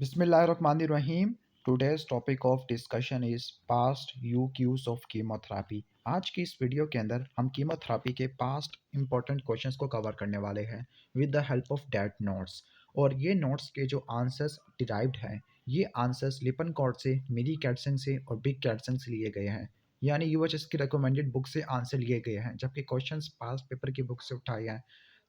बिस्मिल्लाहिर्रहमानिर्रहीम। Today's topic of discussion is past use of chemotherapy. आज की इस वीडियो के अंदर हम कीमोथेरेपी के पास्ट इंपॉर्टेंट क्वेश्चंस को कवर करने वाले हैं with the help of date notes. और ये नोट्स के जो आंसर्स डिराइव्ड हैं, ये आंसर्स लिपनकॉर्ट से, मिली कैटसन से और बिग कैटसन से लिए गए हैं। यानी यूएचएस की रिकमेंडेड बुक से आंसर लिए गए हैं, जबकि क्वेश्चंस पास्ट पेपर की बुक से उठाए हैं।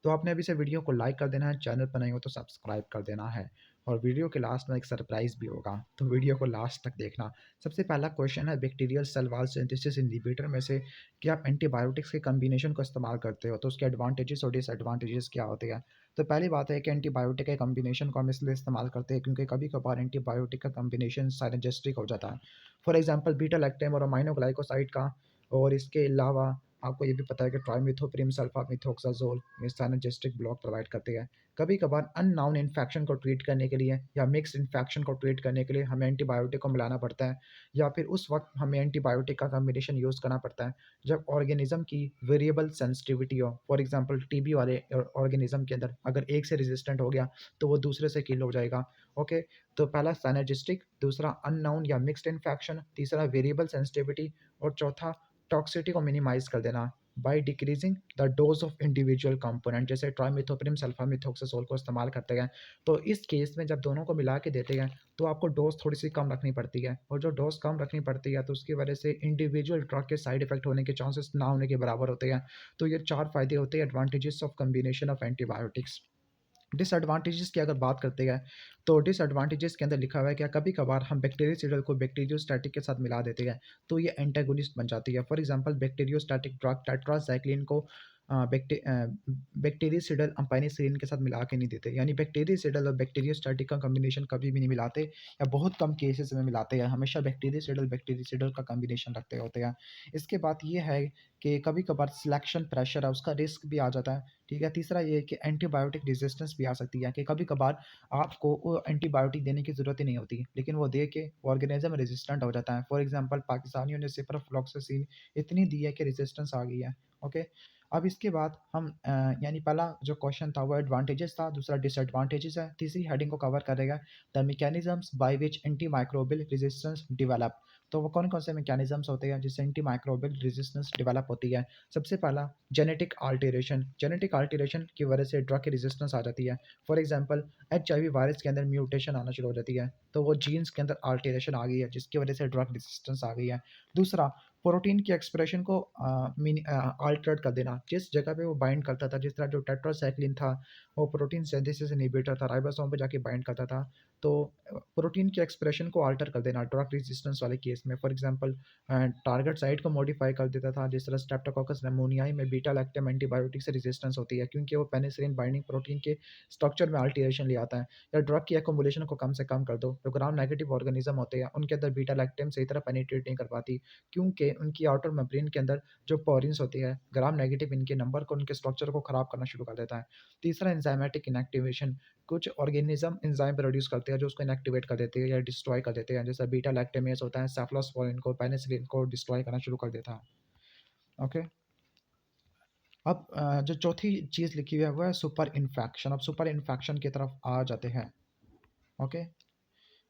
तो आपने अभी से वीडियो को लाइक कर देना है, चैनल पर नहीं हो तो सब्सक्राइब कर देना है। और वीडियो के लास्ट में एक सरप्राइज़ भी होगा, तो वीडियो को लास्ट तक देखना। सबसे पहला क्वेश्चन है bacterial cell wall synthesis inhibitor में से कि आप एंटीबायोटिक्स के कॉम्बिनेशन को इस्तेमाल करते हो तो उसके एडवांटेजेस और डिसएडवांटेजेस क्या होते हैं। तो पहली बात है कि एंटीबायोटिक के कॉम्बिनेशन को हम इसलिए इस्तेमाल करते हैं क्योंकि कभी कभार एंटीबायोटिक का कॉम्बिनेशन साइनर्जिस्टिक हो जाता है। फॉर एग्जाम्पल बीटा लैक्टेम और अमाइनोग्लाइकोसाइड का। और इसके अलावा आपको ये भी पता है कि ट्राइमिथोप्रिम सल्फामिथोक्साजोल ये साइनर्जिस्टिक ब्लॉक प्रोवाइड करते हैं। कभी कभार अननाउन इन्फेक्शन को ट्रीट करने के लिए या मिक्स इन्फेक्शन को ट्रीट करने के लिए हमें एंटीबायोटिक को मिलाना पड़ता है, या फिर उस वक्त हमें एंटीबायोटिक का कॉम्बिनेशन यूज़ करना पड़ता है जब ऑर्गेनिज्म की वेरिएबल सेंसिटिविटी हो। फॉर एग्जांपल टीबी वाले ऑर्गेनिज्म के अंदर अगर एक से रेजिस्टेंट हो गया तो वो दूसरे से किल हो जाएगा। ओके, तो पहला साइनर्जिस्टिक, दूसरा अननाउन या मिक्सड इन्फेक्शन, तीसरा वेरिएबल सेंसिटिविटी और चौथा टॉक्सिसिटी को मिनिमाइज कर देना by decreasing the dose of individual component, जैसे ट्राइमिथोप्रिम सल्फामिथोक्साजोल को इस्तेमाल करते हैं। तो इस केस में जब दोनों को मिला के देते हैं तो आपको डोज थोड़ी सी कम रखनी पड़ती है, और जो डोज कम रखनी पड़ती है तो उसकी वजह से इंडिविजुअल ड्रग के साइड इफेक्ट होने के चांसेस ना होने के बराबर होते हैं। तो ये चार फायदे होते हैं advantages of combination of antibiotics. Disadvantages की अगर बात करते हैं तो डिसएडवांटेजेस के अंदर लिखा हुआ है कि कभी कभार हम बैक्टीरियोसाइड को बैक्टीरियोस्टैटिक के साथ मिला देते हैं तो ये एंटागोनिस्ट बन जाती है। For example bacteriostatic drug tetracycline को बैक्टीरियोसाइडल पेनिसिलिन के साथ मिला के नहीं देते, यानी बैक्टीरियोसाइडल और बैक्टीरियोस्टैटिक का कॉम्बिनेशन कभी भी नहीं मिलाते, या बहुत कम केसेस में मिलाते हैं। हमेशा बैक्टीरियोसाइडल का कॉम्बिनेशन रखते होते हैं। इसके बाद ये है कि कभी कभार सिलेक्शन प्रेशर है उसका रिस्क भी आ जाता है। ठीक है, तीसरा ये है कि एंटीबायोटिक रेजिस्टेंस भी आ सकती है कि कभी कभार आपको वो एंटीबायोटिक देने की ज़रूरत ही नहीं होती, लेकिन वो दे के ऑर्गेनिज्म रेजिस्टेंट हो जाता है। फॉर एग्जांपल पाकिस्तानियों ने सिप्रोफ्लॉक्सासिन इतनी दी है कि रेजिस्टेंस आ गई है। ओके, अब इसके बाद हम यानी पहला जो क्वेश्चन था वो एडवांटेजेस था, दूसरा डिसएडवांटेजेस है, तीसरी हेडिंग को कवर करेगा the mechanisms by which anti microbial resistance develop. तो वो कौन कौन से मैकेनिज्म्स होते हैं जिससे एंटी माइक्रोबियल रेजिस्टेंस डेवलप होती है। सबसे पहला जेनेटिक अल्टरेशन की वजह से ड्रग की रेजिस्टेंस आ जाती है। फॉर एग्जांपल एचआईवी वायरस के अंदर म्यूटेशन आना शुरू हो जाती है, तो वो जीन्स के अंदर अल्टरेशन आ गई है जिसकी वजह से ड्रग रेजिस्टेंस आ गई है। दूसरा, प्रोटीन की एक्सप्रेशन को अल्टरेट कर देना, जिस जगह पे वो बाइंड करता था, जिस तरह जो टेट्रासाइक्लिन था वो प्रोटीन सिंथेसिस इनहिबिटर था, राइबोसोम पे जाके बाइंड करता था। तो प्रोटीन की एक्सप्रेशन को अल्टर कर देना ड्रग रेजिस्टेंस वाले केस में। फॉर एग्जांपल टारगेट साइट को मॉडिफाई कर देता था, जिस तरह स्ट्रेप्टोकोकस निमोनियाई में बीटा लैक्टम एंटीबायोटिक से रेजिस्टेंस होती है क्योंकि वो पेनिसिलिन बाइंडिंग प्रोटीन के स्ट्रक्चर में अल्टरेशन ले आता है। या ड्रग की एकोमुलेशन को कम से कम कर दो, जो ग्राम नेगेटिव ऑर्गेनिज्म होते हैं उनके अंदर बीटा लैक्टम सही तरह पेनिट्रेट नहीं कर पाती क्योंकि उनकी आउटर मेम्ब्रेन के अंदर जो पोरिन्स होती है, ग्राम नेगेटिव इनके नंबर को, उनके स्ट्रक्चर को खराब करना शुरू कर देता है। तीसरा, एंजाइमेटिक इनएक्टिवेशन, कुछ ऑर्गेनिज्म एंजाइम प्रोड्यूस करते हैं जो उसको इनएक्टिवेट कर देते हैं या डिस्ट्रॉय कर देते हैं, जैसा बीटा लैक्टेमेस होता है, सेफलोस्पोरिन को, पेनिसिलिन को डिस्ट्रॉय करना शुरू कर देता है। ओके, अब जो चौथी चीज़ लिखी हुई है वो है सुपर इन्फेक्शन। अब सुपर इन्फेक्शन की तरफ आ जाते हैं। ओके,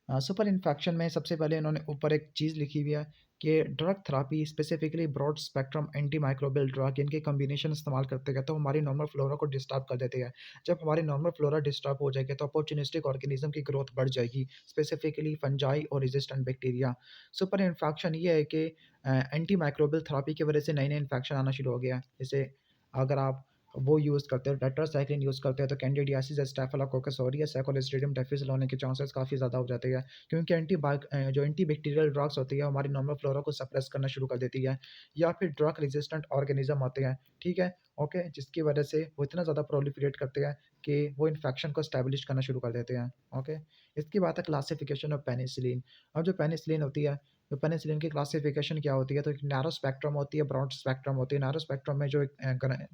सुपर इन्फेक्शन में सबसे पहले इन्होंने ऊपर एक चीज़ लिखी हुई है कि drug therapy specifically broad spectrum anti microbial drug इनके कॉम्बिनेशन इस्तेमाल करते हैं तो हमारी नॉर्मल फ्लोरा को डिस्टर्ब कर देते हैं। जब हमारी नॉर्मल फ्लोरा डिस्टर्ब हो जाएगी तो अपॉर्चुनिस्टिक ऑर्गेनिज्म की ग्रोथ बढ़ जाएगी, स्पेसिफिकली फंजाई और रेजिस्टेंट बैक्टीरिया। सुपर इन्फेक्शन ये है कि एंटी माइक्रोबियल थेरापी की वजह से नए नए इन्फेक्शन आना शुरू हो गया है। जैसे अगर आप वो यूज़ करते हो, टेट्रासाइक्लिन यूज़ करते हो तो कैंडिडियासिस, स्टेफिलोकोकस ऑरियस, कोलेस्ट्रिडियम डिफिसिल होने के चांसेस काफ़ी ज़्यादा हो जाते हैं क्योंकि जो एंटी बैक्टीरियल ड्रग्स होती है हमारी नॉर्मल फ्लोरा को सप्रेस करना शुरू कर देती है। या फिर ड्रग रेजिस्टेंट ऑर्गेनिज्म होते हैं, ठीक है, ओके, जिसकी वजह से वो इतना ज़्यादा प्रोलिफरेट करते हैं कि वो इन्फेक्शन को स्टैब्लिश करना शुरू कर देते हैं। ओके, इसकी बात है क्लासिफिकेशन ऑफ पेनिसिलिन। अब जो पेनिसिलिन होती है, तो पेनिसिलिन की क्लासिफिकेशन क्या होती है, तो एक नैरो स्पेक्ट्रम होती है, ब्रॉड स्पेक्ट्रम होती है। नैरो स्पेक्ट्रम में जो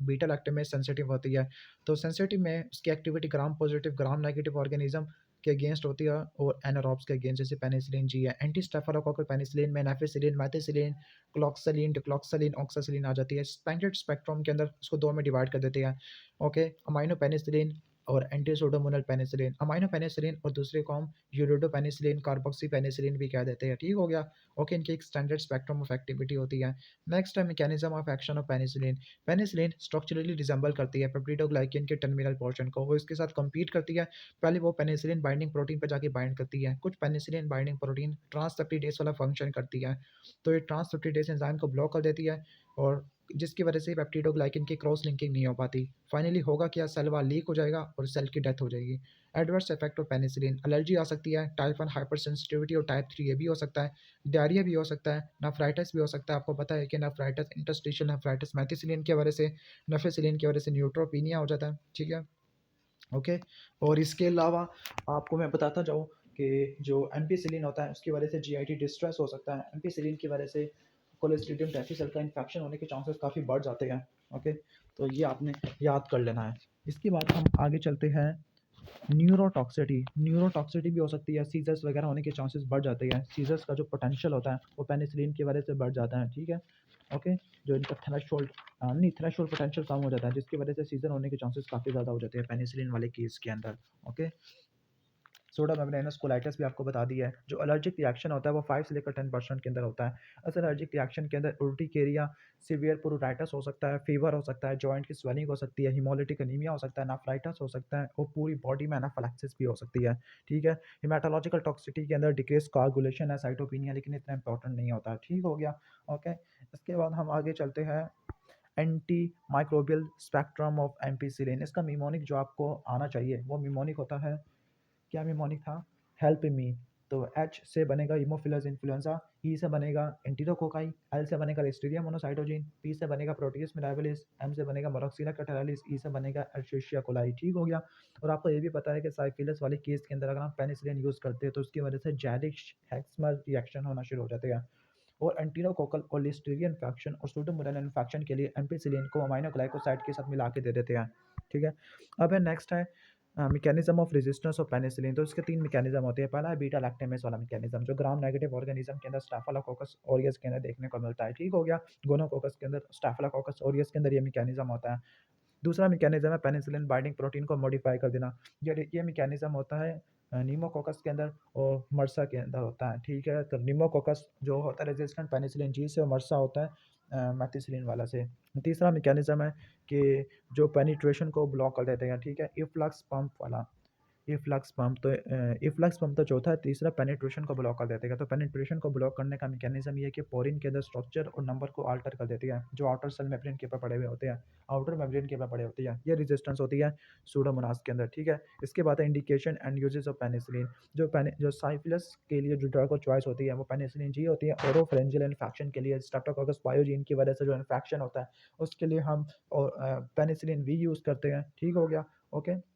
बीटा लैक्टम में सेंसिटिव होती है, तो सेंसिटिव में उसकी activity gram positive gram negative organism के अगेंस्ट होती है और एनारोब्स के अगेंस्ट, जैसे पेनिसिलिन जी है। एंटी स्टेफिलोकोकल पेनिसिलिन में नेफिसिलिन, मेथिसिलिन, क्लॉक्सलिन, डिक्लॉक्सलिन, ऑक्सासिलिन आ जाती है। एक्सपेंडेड स्पेक्ट्रम के अंदर उसको दो में डिवाइड कर देते हैं। ओके, अमाइनो पेनिसिलिन और एंटीसोडोमोनल पेनिसिलिन, अमाइनो पेनिसिलिन और दूसरे को हम यूरिडो पेनिसिलिन, कार्बोक्सी पेनिसिलिन भी कह देते हैं। ठीक हो गया। ओके, इनकी एक स्टैंडर्ड स्पेक्ट्रम ऑफ एक्टिविटी होती है। नेक्स्ट है mechanism of action of penicillin. Penicillin structurally resemble करती है पेप्टिडोग्लाइकेन के टर्मिनल पोर्शन को, वो इसके साथ compete करती है। पहले वो पेनिसिलिन बाइंडिंग प्रोटीन पर जाके बाइंड करती है। कुछ पेनिसिलिन बाइंडिंग प्रोटीन ट्रांसपेप्टिडेज वाला फंक्शन करती है, तो ये ट्रांसपेप्टिडेज एंजाइम को ब्लॉक कर देती है, और जिसकी वजह से पेप्टिडोग्लाइकेन की क्रॉस लिंकिंग नहीं हो पाती। फाइनली होगा क्या, सेल वाल लीक हो जाएगा और सेल की डेथ हो जाएगी। Adverse effect of penicillin, allergy आ सकती है, टाइप 1 हाइपर सेंसिटिविटी और टाइप 3 ये भी हो सकता है, डायरिया भी हो सकता है, नेफ्राइटिस भी हो सकता है। आपको पता है कि नेफ्राइटिस, इंटरस्टिशियल नेफ्राइटिस मेथिसिलिन की वजह से, नेफेसिलिन की वजह से न्यूट्रोपीनिया हो जाता है। ठीक है। ओके। और इसके अलावा आपको मैं बताता जाऊँ कि जो एम्पिसिलिन होता है उसकी वजह से जीआईटी डिस्ट्रेस हो सकता है। एम्पिसिलिन की वजह से कोलेस्ट्रीडियम डेफिसिल का इन्फेक्शन होने के चांसेस काफ़ी बढ़ जाते हैं। ओके, तो ये आपने याद कर लेना है। इसके बाद हम आगे चलते हैं। न्यूरोटॉक्सिटी, न्यूरोटॉक्सिटी भी हो सकती है, सीजर्स वगैरह होने के चांसेस बढ़ जाते हैं। सीजर्स का जो पोटेंशियल होता है वो पेनिसिलिन की वजह से बढ़ जाता है। ठीक है। ओके, जो इनका थ्रेशोल्ड नहीं, थ्रेशोल्ड पोटेंशियल कम हो जाता है, जिसकी वजह से सीजर होने के चांसेस काफ़ी ज़्यादा हो जाते हैं पेनिसिलिन वाले केस के अंदर। ओके। सोडा मेम्ब्रेनस कोलाइटिस भी आपको बता दिया है। जो एलर्जिक रिएक्शन होता है वो 5 से लेकर 10% के अंदर होता है। इस एलर्जिक रिएक्शन के अंदर उर्टिकेरिया, सीवियर प्यूरिटाइटिस हो सकता है, फीवर हो सकता है, जॉइंट की स्वेलिंग हो सकती है, हिमोलिटिक एनीमिया हो सकता है, नेफ्राइटिस हो सकता है, और पूरी बॉडी में एनाफिलैक्सिस भी हो सकती है। ठीक है। हेमेटोलॉजिकल टॉक्सिसिटी के अंदर डिक्रीज कोगुलेशन है, साइटोपिनिया, लेकिन इतना इंपॉर्टेंट नहीं होता। ठीक हो गया। ओके। इसके बाद हम आगे चलते हैं। Anti microbial spectrum of ampicillin, इसका मिमोनिक जो आपको आना चाहिए वो मिमोनिक होता है, क्या निमोनिक था, हेल्प मी। तो एच से बनेगा हीमोफिलस इन्फ्लुएंजा, ई से बनेगा एंटीरोकोकाई, एल से बनेगा लिस्टीरिया मोनोसाइटोजिन, पी से बनेगा प्रोटियस मिराबिलिस, एम से बनेगा मोरॉक्सिला कैटरालिस, ई से बनेगा एल्शेशिया कोलाई। ठीक हो गया। और आपको ये भी पता है कि साइफिलस वाले केस के अंदर अगर हम पेनिसिलिन यूज़ करते हैं तो उसकी वजह से जैरिश हेक्समर रिएक्शन होना शुरू हो जाते हैं। और एंटीरोकोकल और लिस्टीरिया इन्फेक्शन और सूडोमोनाल इन्फेक्शन के लिए एम्पिसिलिन को अमाइनो ग्लाइकोसाइड के साथ मिला के दे देते हैं। ठीक है। अब है नेक्स्ट है mechanism of resistance of penicillin. तो इसके 3 मैकेनिज्म होते हैं। पहला है बीटा लैक्टेमेस वाला मैकेनिज्म, जो ग्राम नेगेटिव ऑर्गेनिज्म के अंदर स्टाफिलोकोकस ऑरियस के अंदर देखने को मिलता है। ठीक हो गया। गोनोकोकस के अंदर, स्टाफिलोकोकस ऑरियस के अंदर ये मैकेनिज्म होता है। दूसरा मैकेनिज्म है पेनिसिलिन बाइंडिंग प्रोटीन को मॉडिफाई कर देना। ये मैकेनिज्म होता है नीमोकोकस के अंदर और मर्सा के अंदर होता है। ठीक है। तो नीमोकोकस जो होता है रेजिस्टेंट पेनिसिलिन जी से, और मर्सा होता है मेथिसिलिन वाला से। तीसरा मैकेनिज्म है कि जो पेनिट्रेशन को ब्लॉक कर देते हैं। ठीक है। इफ्लक्स पंप वाला, इफ्लक्स पंप तो चौथा है। तीसरा पेनिट्रेशन को ब्लॉक कर देते हैं। तो पेनिट्रेशन को ब्लॉक करने का मैकेनिज्म ये है कि पोरिन के अंदर स्ट्रक्चर और नंबर को अल्टर कर देती है, जो आउटर सेल मेम्ब्रेन के ऊपर पड़े हुए होते हैं, आउटर मेम्ब्रेन के ऊपर पड़े होते हैं। ये रेजिस्टेंस होती है सूडोमोनास के अंदर। ठीक है। इसके बाद है indication and uses of penicillin. जो साइफिलस के लिए जो ड्रग चॉइस होती है वो पेनिसिलिन जी होती है। ओरोफेरेंजियल इन्फेक्शन के लिए स्ट्रेप्टोकोकस पायोजीन की वजह से जो इन्फेक्शन होता है उसके लिए हम पेनिसिलिन वी यूज़ करते हैं। ठीक हो गया। ओके।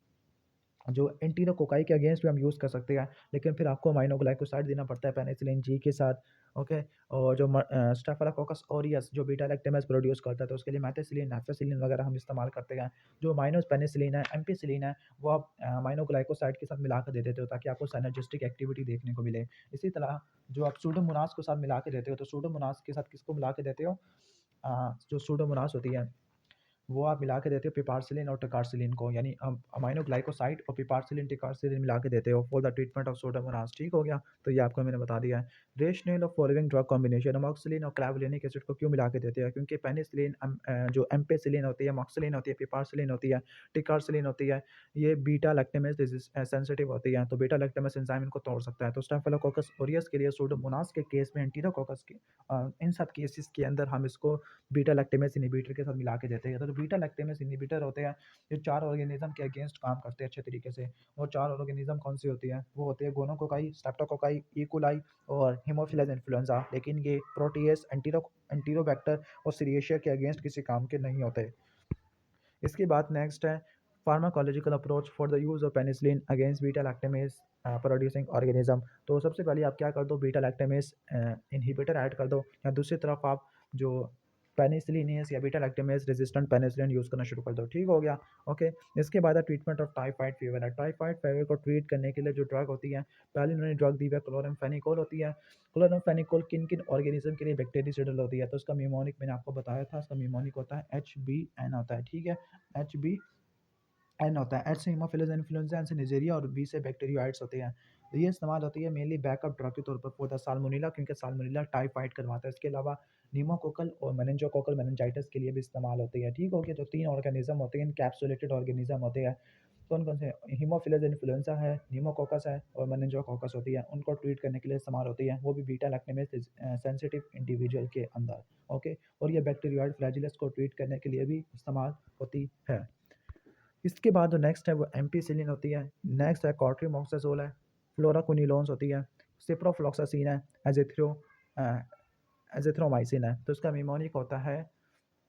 जो एंटीरोकोकाई के अगेंस्ट भी हम यूज़ कर सकते हैं, लेकिन फिर आपको अमाइनोग्लाइकोसाइड देना पड़ता है पेनिसिलिन जी के साथ। ओके। और जो स्टेफिलोकोकस ऑरियस जो बीटा लैक्टेमस प्रोड्यूस करता है, तो उसके लिए मेथिसिलिन, नेफेसिलिन वगैरह हम इस्तेमाल करते हैं। जो माइनस पेनिसिलिन है, एम्पिसिलिन है, वो आप अमाइनोग्लाइकोसाइड के साथ मिला कर दे देते हो ताकि आपको सिनर्जिस्टिक एक्टिविटी देखने को मिले। इसी तरह जो आप सूडोमोनास के साथ मिला के देते हो, तो सूडोमोनास के साथ किसको मिला के देते हो? जो सूडोमोनास होती है वो आप मिला के देते हो पिपारसिलिन और टिकारसिलिन को, यानी अमाइनो ग्लाइकोसाइड और पिपारसिलिन टिकारसिलिन मिला के देते हो फॉर द ट्रीटमेंट ऑफ सोडोमोनास। ठीक हो गया। तो ये आपको मैंने बता दिया है। Rational of following drug combination, amoxicillin और क्लैवलिनिक एसिड को क्यों मिला के देते हैं? क्योंकि पेनिसिलिन जो एम्पेसिलिन होती है, अमोक्सिलिन होती है, पिपारसिलिन होती है, टिकारसिलिन होती है, ये बीटा लैक्टेमेस सेंसिटिव होती है, तो बीटा लैक्टेमेस एंजाइम इनको तोड़ सकता है। तो स्टेफिलोकोकस ऑरियस के लिए, सूडोमोनास के केस में, एंटीरोकोकस के इन सब केसेस के अंदर हम इसको बीटा लैक्टेमेस इनहिबिटर के साथ मिला के देते हैं। तो जो बीटा लैक्टेमेस इनहिबिटर होते हैं, ये 4 ऑर्गेनिज्म के अगेंस्ट काम करते हैं अच्छे तरीके से। वो 4 ऑर्गेनिज्म कौन सी होती हैं? वो होती है गोनोकोकाई, स्ट्रेप्टोकोकाई, ई कोलाई और हीमोफिलस इन्फ्लुएंजा। लेकिन ये प्रोटीएस, एंटीरोबैक्टर और सीरिएशिया के अगेंस्ट किसी काम के नहीं होते। इसके बाद नेक्स्ट है pharmacological approach for the use of penicillin against beta lactamase producing organism. तो सबसे पहले आप क्या कर दो, बीटा लैक्टेमेस इनहिबिटर ऐड कर दो, या दूसरी तरफ आप जो पेनिसिलिनेस या बीटा लैक्टेमेस रेजिस्टेंट पेनिसिलिन यूज़ करना शुरू कर दो। ठीक हो गया। ओके। इसके बाद है ट्रीटमेंट ऑफ टाइफाइड फीवर है। टाइफाइड फीवर को ट्रीट करने के लिए जो ड्रग होती है, पहले उन्होंने ड्रग दी है क्लोरामफेनिकोल होती है। क्लोरामफेनिकोल किन किन ऑर्गेनिज्म के लिए बैक्टीरियाइडल होती है? तो उसका मिमोनिक मैंने आपको बताया था, उसका मिमोनिक होता है HBN होता है। ठीक है। HB एन होता है, एच से हीमोफिलस इन्फ्लुएंजा, एन से निजेरिया और बी से बैक्टीरियोइड्स होते हैं। तो ये इस्तेमाल होती है मेनली बैकअप ड्रग के तौर पर फॉर द साल्मोनेला, क्योंकि साल्मोनेला टाइफाइड करवाता है। इसके अलावा नीमोकोकल और मेनिंजोकोकल मेनिंजाइटिस के लिए भी इस्तेमाल होती है। ठीक हो गया, तो 3 ऑर्गेनिज्म होते हैं, इनकैप्सुलेटेड ऑर्गेनिज्म होते हैं। कौन-कौन से? हीमोफिलस इन्फ्लुएंजा है, न्यूमोकोकस है और मेनिंजोकोकस होती है। उनको ट्रीट करने के लिए इस्तेमाल होती है, वो भी बीटा लैक्टेमेस सेंसिटिव इंडिविजुअल के अंदर। ओके, और ये बैक्टीरियोइड फ्लैजिलस को ट्रीट करने के लिए भी इस्तेमाल होती है। इसके बाद जो नेक्स्ट है वो एम्पीसिलिन होती है। नेक्स्ट है कॉट्रीमॉक्साजोल है, फ्लोराकुनिलोन्स होती है, सिप्रोफ्लॉक्सासिन है, एजिथ्रो एजिथ्रोमाइसिन है। तो इसका निमोनिक होता है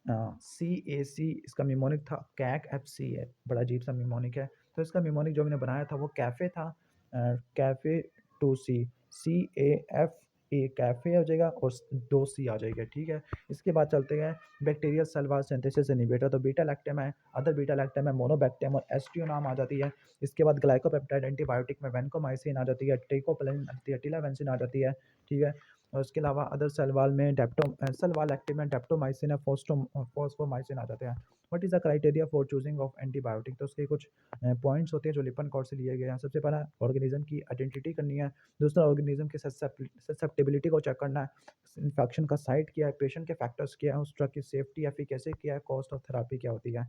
CAC, इसका निमोनिक था कैक FC है, बड़ा अजीब सा निमोनिक है। तो इसका निमोनिक जो मैंने बनाया था वो कैफ़े था, कैफ़े 2C, CAFE कैफ़े हो जाएगा और 2C आ जाएगा। ठीक है, इसके बाद चलते हैं bacterial cell wall synthesis inhibitor. तो बीटा लैक्टम है, अदर बीटा लैक्टम है, मोनोबैक्टम और एस्टियो नाम आ जाती है। इसके बाद ग्लाइकोपेप्टाइड एंटीबायोटिक में वैनकोमाइसिन आ जाती है, ट्रिकोप्लेन टिलावेंसिन आ जाती है। ठीक है, और इसके अलावा अदर सेल वॉल में सेल वॉल एक्टिव में डेप्टोमाइसिन है, फॉस्फोमाइसिन आ जाते हैं। What is the criteria for choosing of antibiotic? तो उसके कुछ पॉइंट्स होते हैं जो लिपन कोड से लिए गए हैं। सबसे पहला ऑर्गेनिज्म की आइडेंटिटी करनी है, दूसरा ऑर्गेनिज्म की ससेप्टेबिलिटी को चेक करना है, इन्फेक्शन का साइट क्या है, पेशेंट के फैक्टर्स क्या है, उस ड्रग की सेफ्टी एफिकेसी क्या है, कॉस्ट ऑफ थेरापी क्या होती है।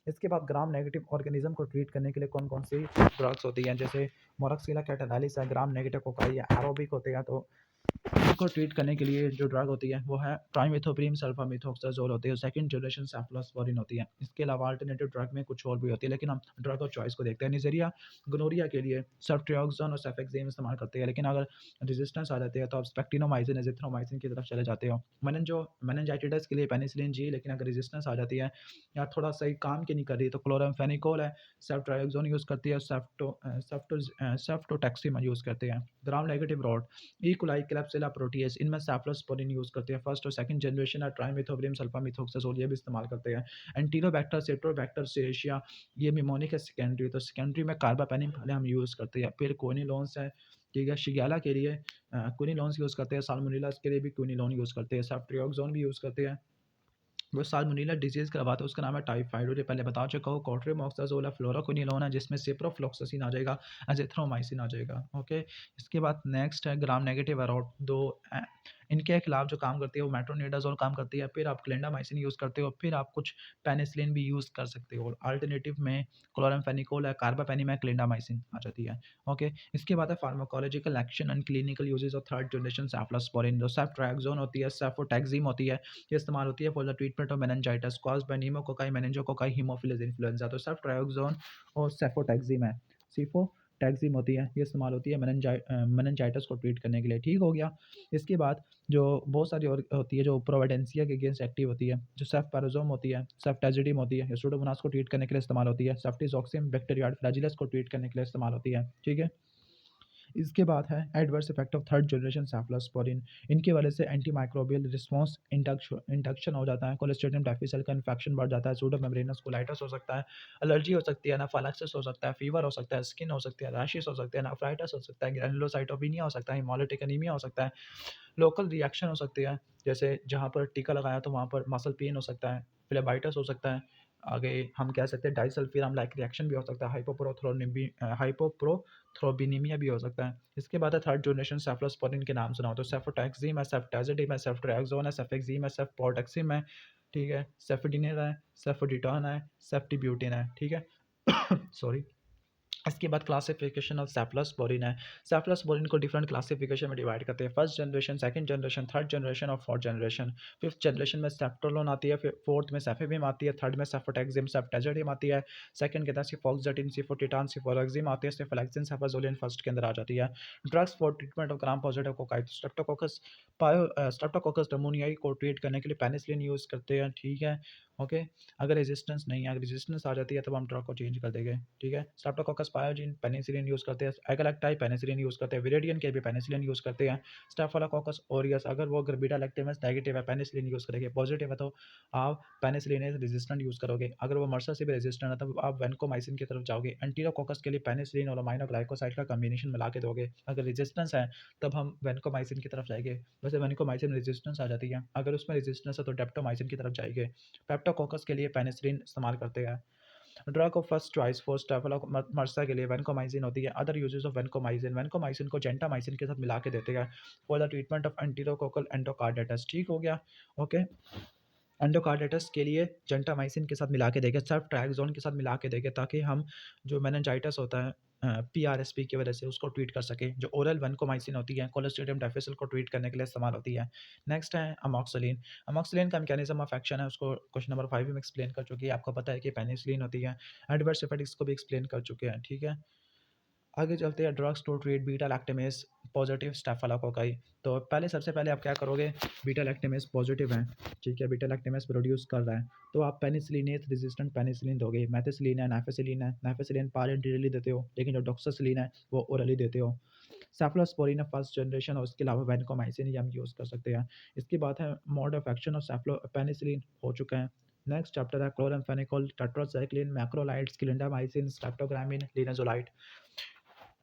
इसके बाद ग्राम नेगेटिव ऑर्गेनिज्म को ट्रीट करने के लिए कौन कौन सी ड्रग्स होती हैं, जैसे मोरक्सिला कैटालाइसिस है, ग्राम नेगेटिव कोकाई है, एरोबिक होते हैं। तो इनको ट्रीट करने के लिए जो ड्रग होती है वो है ट्राइमेथोप्रीम सल्फामेथोक्साजोल होती है, सेकंड जनरेशन सेफलोस्पोरिन होती है। इसके अलावा अल्टरनेटिव ड्रग में कुछ और भी होती है, लेकिन हम ड्रग और चॉइस को देखते हैं। निजेरिया गोनोरिया के लिए सेफ्ट्रियाक्सोन और सेफेक्सेम इस्तेमाल करते हैं, लेकिन अगर रेजिस्टेंस आ जाती है तो आप स्पेक्टिनोमाइसिन एजिथ्रोमाइसिन की तरफ चले जाते हो। मेनिंजाइटिस के लिए पेनिसिलिन जी, लेकिन अगर रेजिस्टेंस आ जाती है या थोड़ा सही काम की नहीं कर रही तो क्लोरामफेनिकोल है, सेफ्ट्रियाक्सोन यूज़ करती है, सेफ्टोटैक्सिम यूज़ करते हैं। Gram negative rod E coli Klebsiella protease, इनमें सेफ्लोस्पोरिन यूज़ करते हैं। फर्स्ट और सेकंड जनरेशन है ट्राइमेथोप्रीम सल्फामेथोक्साजोल, ये भी इस्तेमाल करते हैं। एंटीरोबैक्टर सिट्रोबैक्टर सेरेशिया, ये निमोनिक है सेकेंडरी, तो सेकेंडरी में कार्बापेनिम पहले हम यूज़ करते हैं। फिर कोनिलोन्स है, ठीक है, शिगेला के लिए क्विनिलोन्स यूज़ करते हैं, साल्मोनेलास के लिए भी क्विनिलोन यूज़ करते हैं, सेफ्ट्रियाक्सोन भी यूज़ करते हैं। वो साल्मोनेला डिजीज़ करवाता है, उसका नाम है टाइफाइड, और ये पहले बता चुका हूँ। कॉट्रीमॉक्साजोल है, फ्लोराक्विनिलोन है, जिसमें सिप्रोफ्लॉक्सासिन आ जाएगा, एजिथ्रोमाइसिन आ जाएगा। ओके, इसके बाद नेक्स्ट है ग्राम नेगेटिव अराउट दो, इनके खिलाफ जो काम करती है वो मेट्रोनिडाजोल काम करती है, फिर आप क्लिंडामाइसिन यूज़ करते हो, फिर आप कुछ पेनिसिलिन भी यूज़ कर सकते हो। अल्टरनेटिव में क्लोरामफेनिकोल है, कार्बापेनिम है, क्लिंडामाइसिन आ जाती है। ओके, इसके बाद है pharmacological action and clinical uses of third generation cephalosporin. जो सेफ्ट्रियाक्सोन होती है, सेफोटैक्सिम होती है, ये इस्तेमाल होती है for the treatment of meningitis caused by pneumococci मेनिंजोकोकाई हीमोफिलस इन्फ्लुएंजा। तो सेफ्ट्रियाक्सोन और सेफोटैक्सिम है, सिफोटैक्सिम होती है, ये इस्तेमाल होती है मेनिंजाइटिस को ट्रीट करने के लिए। ठीक हो गया। इसके बाद जो बहुत सारी और होती है जो प्रोविडेंसिया के अगेंस्ट एक्टिव होती है, जो सेफ्टोपाराजोम होती है, सेफ्टाजिडिम होती है, ये सूडोमोनास को ट्रीट करने के लिए इस्तेमाल होती है, सेफ्टिजॉक्सिम बैक्टीरियाइड फ्लैजिलस को ट्रीट करने के लिए इस्तेमाल होती है। ठीक है, इसके बाद है adverse effect of third generation cephalosporin. इनकी वजह से एंटी माइक्रोबियल रिस्पॉन्स इंडक्शन हो जाता है, कोलेस्ट्रेडियम डाइफिसल का इन्फेक्शन बढ़ जाता है, सूडोमेम्ब्रेनस कोलाइटिस हो सकता है, एलर्जी हो सकती है, एनाफिलैक्सिस हो सकता है, फीवर हो सकता है, स्किन हो सकती है, रैशेस हो सकते हैं, नेफ्राइटिस हो सकता है, ग्रैनुलोसाइटोपिनिया हो सकता है, हेमोलिटिक एनीमिया हो सकता है, लोकल रिएक्शन हो सकती है, जैसे जहाँ पर टीका लगाया तो वहाँ पर मसल पेन हो सकता है, फ्लेबाइटिस हो सकता है। आगे हम कह सकते हैं डाइसल्फिराम लाइक रिएक्शन भी हो सकता है, हाइपोप्रोथ्रोबिनीमिया भी हो सकता है। इसके बाद है थर्ड जनरेशन सेफलोस्पोरिन के नाम सुनाओ, तो सेफोटैक्सिम है, सेफ्टाजिडिम है, सेफ्ट्रियाक्सोन है, सेफेक्सिम है, सेफपोटेक्सिम है, ठीक है, सेफिडिनिल है, सेफोडिटॉन है, सेफ्टिब्यूटिन है। ठीक है, सॉरी। इसके बाद क्लासिफिकेशन ऑफ सेफलोस्पोरिन है। सेफलोस्पोरिन को डिफरेंट क्लासिफिकेशन में डिवाइड करते हैं, first generation, second generation, third generation और फोर्थ जनरेशन। फिफ्थ जनरेशन में सेफ्टोलोन आती है, फिर फोर्थ में सेफेबिम आती है, थर्ड में सेफोटैक्सिम सेफ्टाजिडिम आती है, सेकंड के अंदर सिफोक्साटिन सिफोटिटान सिफोरॉक्सिम आती है, सिफोलेक्सिन सेफाजोलिन फर्स्ट के अंदर आ जाती है। Drugs for treatment of gram positive cocci, streptococcus pneumoniae को ट्रीट करने के लिए पेनिसिलिन यूज़ करते हैं। ठीक है, ओके, अगर रेजिस्टेंस नहीं है, अगर रेजिस्टेंस आ जाती है तब हम ड्रग को चेंज कर देंगे। ठीक है, स्ट्रेप्टोकोकस पायोजिन पेनिसिलिन यूज़ करते हैं, एगालैक्टाई पेनिसिलिन यूज़ करते हैं, विरेडियन के भी पेनिसिलिन यूज़ करते हैं, स्टाफिलोकोकस ऑरियस अगर वो अगर बीटा लैक्टेमस नेगेटिव है पेनिसिलिन यूज़ करेंगे, पॉजिटिव है तो आप पेनिसिलिन रेजिस्टेंट यूज़ करोगे, अगर वो मर्सा से भी रेजिस्टेंट है तब आप वेनकोमाइसिन की तरफ जाओगे, एंटीरोकोकस के लिए पेनिसिलिन और अमाइनोग्लाइकोसाइड का कॉम्बिनेशन मिला के दोगे, अगर रेजिस्टेंस है तब हम वेनकोमाइसिन की तरफ जाएंगे। वैसे वेनकोमाइसिन में रेजिस्टेंस आ जाती है, अगर उसमें रेजिस्टेंस है तो डेप्टोमाइसिन की तरफ जाएंगे। पेप्टोकोकस के लिए पेनिसिलिन इस्तेमाल करते हैं। Drug of first choice for staphylococcus के लिए वैनकोमाइसिन होती है। Other uses of vancomycin, vancomycin को जेंटामाइसिन के साथ मिला के देते हैं for the treatment of enterococcal endocarditis. ठीक हो गया, ओके। एंडोकार्डाइटिस के लिए जेंटामाइसिन के साथ मिला के देंगे, सेफ्ट्रैक्सोन के साथ मिला के देंगे, ताकि हम जो मेनिंजाइटिस होता है पीआरएसपी की वजह से उसको ट्रीट कर सकें। जो ओरल वैनकोमाइसिन होती है कोलोस्ट्रिडियम डिफिसिल को ट्रीट करने के लिए इस्तेमाल होती है। नेक्स्ट है अमोक्सिलिन। अमोक्सिलिन का मैकेनिज्म ऑफ एक्शन है, उसको क्वेश्चन नंबर 5 में एक्सप्लेन कर चुकी है। आपको पता है कि पेनिसिलिन होती है। एडवर्स इफेक्ट्स को भी एक्सप्लेन कर चुके हैं, ठीक है। आगे चलते हैं drugs to treat beta lactamase positive staphylococci. तो पहले सबसे पहले आप क्या करोगे, बीटा लैक्टेमेस पॉजिटिव है, ठीक है, बीटा लैक्टेमेस प्रोड्यूस कर रहा है, तो आप पेनिसिलिनेस रेजिस्टेंट पेनिसिलिन दोगे। मैथिसिलिन है, नाइफेसिलिन है, नाइफेसिलिन पारेंटरली देते हो, लेकिन जो डॉक्सासिलिन है वो ओरली देते हो। सेफ्लोस्पोरिन है फर्स्ट जनरेशन, और उसके अलावा वैनकोमाइसिन ही हम यूज़ कर सकते हैं। इसके बाद है mode of action of cephalo penicillin हो चुका है। नेक्स्ट चैप्टर है chloramphenicol, tetracycline, macrolides, clindamycin, streptogramin, linezolid.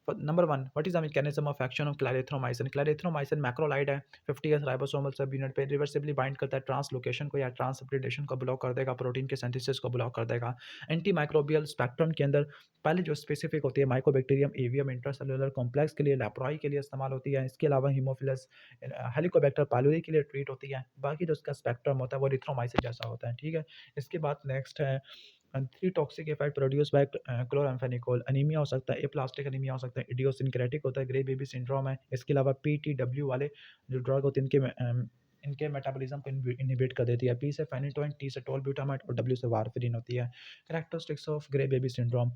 Number 1, what is the mechanism of action of clarithromycin. Clarithromycin macrolide है, 50s राइबोसोमल सब यूनिट पे रिवर्सिबली बाइंड करता है ट्रांसलोकेशन को या ट्रांसप्रेडेशन को ब्लॉक कर देगा, प्रोटीन के सिंथेसिस को ब्लॉक कर देगा। एंटी माइक्रोबियल स्पेक्ट्रम के अंदर पहले जो स्पेसिफिक होती है माइकोबैक्टीरियम एवियम इंट्रासेलुलर कॉम्प्लेक्स के लिए, लैप्रोई के लिए इस्तेमाल होती है। इसके अलावा हीमोफिलस हेलिकोबैक्टर पाइलोरी के लिए ट्रीट होती है। बाकी जो उसका स्पेक्ट्रम होता है वो रिथ्रोमाइसिन जैसा होता है, ठीक है। इसके बाद नेक्स्ट है three toxic effect produce by chloramphenicol. Anaemia हो सकता है, एप्लास्टिक अनीमिया हो सकता है, इडियोसिंक्रेटिक होता है, ग्रे बेबी सिंड्रोम है। इसके अलावा पीटीडब्ल्यू वाले जो ड्रग होते हैं इनके मेटाबॉलिज्म को इनहिबिट कर देती है। पी से फेनिटोइन, टी से टोलब्यूटामाइड और डब्ल्यू से वारफेरिन होती है। Characteristics of grey baby syndrome,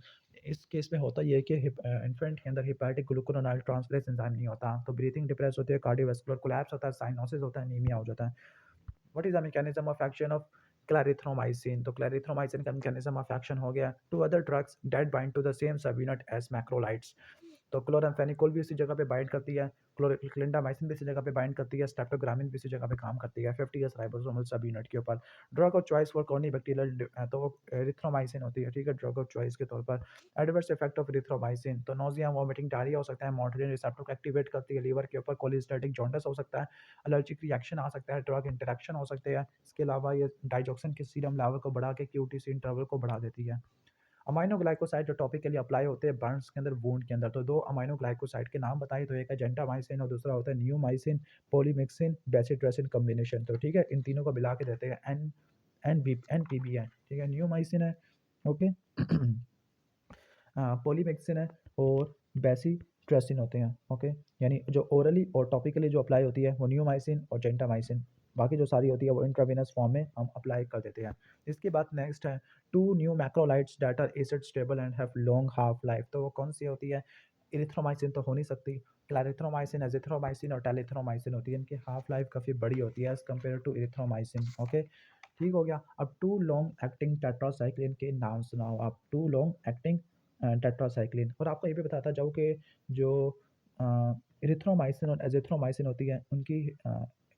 इस केस में होता ये है कि इन्फेंट के अंदर हेपेटिक ग्लूकोरोनाइल ट्रांसफरेज एंजाइम नहीं होता, तो ब्रीथिंग डिप्रेस होती है, कार्डियोवास्कुलर कोलैप्स होता है, साइनोसिस होता है, एनीमिया हो जाता है। What is the mechanism of action of clarithromycin. तो क्लैरिथ्रोमाइसिन का मैकेनिज्म ऑफ एक्शन हो गया two other drugs that bind to the same sub unit as macrolides. तो क्लोराम्फेनिकोल भी इसी जगह पे बाइंड करती है, क्लिंडामाइसिन भी इसी जगह पे बाइंड करती है, स्ट्रेप्टोग्रामिन भी इसी जगह पे काम करती है 50s राइबोसोमल सब यूनिट के ऊपर। Drug of choice for corny bacterial तो वो एरिथ्रोमाइसिन होती है, ठीक है, ड्रग ऑफ चॉइस के तौर पर। एडवर्स इफेक्ट ऑफ एरिथ्रोमाइसिन, तो नोजिया, वोमिटिंग, डायरिया हो सकता है, मोटरिन रिसेप्टर को एक्टिवेट करती है लीवर के ऊपर, कोलिस्टेटिक जॉन्डिस हो सकता है, एलर्जिक रिएक्शन आ सकता है, ड्रग इंटरेक्शन हो सकते हैं। इसके अलावा ये डाइजॉक्सिन के सीरम लेवल को बढ़ा के क्यूटीसी इंटरवल को बढ़ा देती है। अमाइनो ग्लाइकोसाइड जो टॉपिकली अप्लाई होते हैं बर्न्स के अंदर, वुंड के अंदर, तो दो अमाइनो ग्लाइकोसाइड के नाम बताइए, तो एक है जेंटामाइसिन और दूसरा होता है नियोमाइसिन पॉलीमिक्सिन बेसिट्रेसिन कॉम्बिनेशन। तो ठीक है, इन तीनों को मिला के देते हैं एनपीबी है, ठीक है, नियोमाइसिन है, ओके। पॉलीमिक्सिन है और बेसिट्रेसिन होते हैं, ओके। यानी जो ओरली और टॉपिकली जो अप्लाई होती है वो नियोमाइसिन और जेंटामाइसिन, बाकी जो सारी होती है वो इंट्रावेनस फॉर्म में हम अप्लाई कर देते हैं। इसके बाद नेक्स्ट है two new macrolides that are acid stable and have long half life. तो वो कौन सी होती है, इरिथ्रोमाइसिन तो हो नहीं सकती, क्लैरिथ्रोमाइसिन, एजिथ्रोमाइसिन और टेलिथ्रोमाइसिन होती है। इनकी हाफ लाइफ काफ़ी बड़ी होती है as compare to erythromycin, okay. ठीक हो गया। अब टू लॉन्ग एक्टिंग टेट्रासाइक्लिन के नाम सुनाओ आप, टू लॉन्ग एक्टिंग टेट्रासाइक्लिन। और आपको ये भी बताता जाऊँ कि जो इरिथ्रोमाइसिन और एजिथ्रोमाइसिन होती है उनकी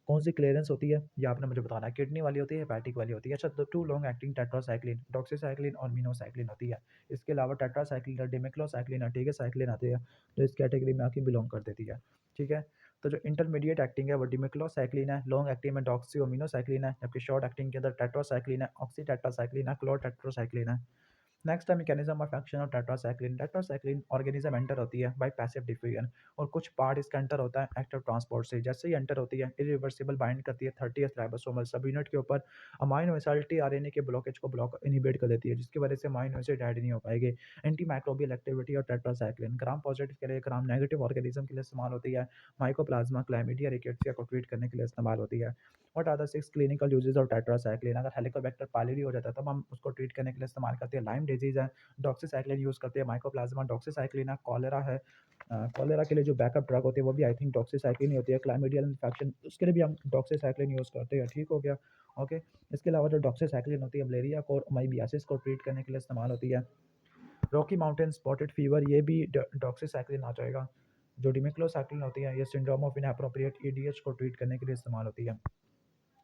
कौन सी क्लियरेंस होती है, ये आपने मुझे बताना है, किडनी वाली होती है, हेपेटिक वाली होती है। अच्छा, तो two long acting tetracycline doxycycline और मिनोसाइक्लिन होती है। इसके अलावा टेट्रासाइक्लिन और डिमेक्लोसाइक्लिन और ठीक है साइक्लिन आती है, जो इस कैटेगरी में आके बिलोंग कर देती है, ठीक है। तो जो इंटरमीडिएट एक्टिंग है वो डिमेक्लोसाइक्लिन है, लॉन्ग एक्टिंग में डॉक्सी और मिनोसाइक्लिन है, जबकि शॉर्ट एक्टिंग के अंदर टेट्रासाइक्लिन है, ऑक्सी टेट्रासाइक्लिन है, क्लोर टेट्रासाइक्लिन है। नेक्स्ट है mechanism of action of tetracycline. Tetracycline organism enter होती है बाय पैसिव डिफ्यूजन, और कुछ पार्ट इसका एंटर होता है एक्टिव ट्रांसपोर्ट से। जैसे ही एंटर होती है इरिवर्सिबल बाइंड करती है 30th राइबोसोमल सब यूनिट के ऊपर, अमाइनो एसिड टीआरएनए के ब्लॉकेज को ब्लॉक इनहिबिट कर देती है, जिसकी वजह से अमाइनो एसिड ऐड नहीं हो पाएंगे। एंटी माइक्रोबियल एक्टिविटी और टेट्रासाइक्लिन ग्राम पॉजिटिव के लिए, ग्राम नेगेटिव ऑर्गेनिज्म के लिए इस्तेमाल होती है। माइकोप्लाज्मा, क्लैमिडिया, रिकेट्सिया को ट्रीट करने के लिए इस्तेमाल होती है। What are the 6 clinical uses of tetracycline. अगर हेलिकोबैक्टर पायलोरी हो जाता है तब हम उसको ट्रीट करने के लिए इस्तेमाल करते हैं। लाइम डिजीज है, डॉक्सीसाइक्लिन यूज़ करते हैं, माइकोप्लाज्मा डॉक्सीसाइक्लिन है, कॉलेरा है, कॉलेरा के लिए जो बैकअप ड्रग होती है वो भी आई थिंक डॉक्सीसाइक्लिन ही होती है। क्लाइमिडियल इन्फेक्शन उसके लिए भी हम डॉक्सीसाइक्लिन यूज़ करते हैं, ठीक हो गया, ओके। इसके अलावा जो डॉक्सीसाइक्लिन होती है मलेरिया को और माइबियासिस को ट्रीट करने के लिए इस्तेमाल होती है। रॉकी माउंटेन स्पॉटेड फीवर, ये भी डॉक्सीसाइक्लिन आ जाएगा। जो डिमेक्लोसाइक्लिन होती है ये सिंड्रोम ऑफ इनएप्रोप्रिएट ईडीएच को ट्रीट करने के लिए इस्तेमाल होती है।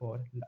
4,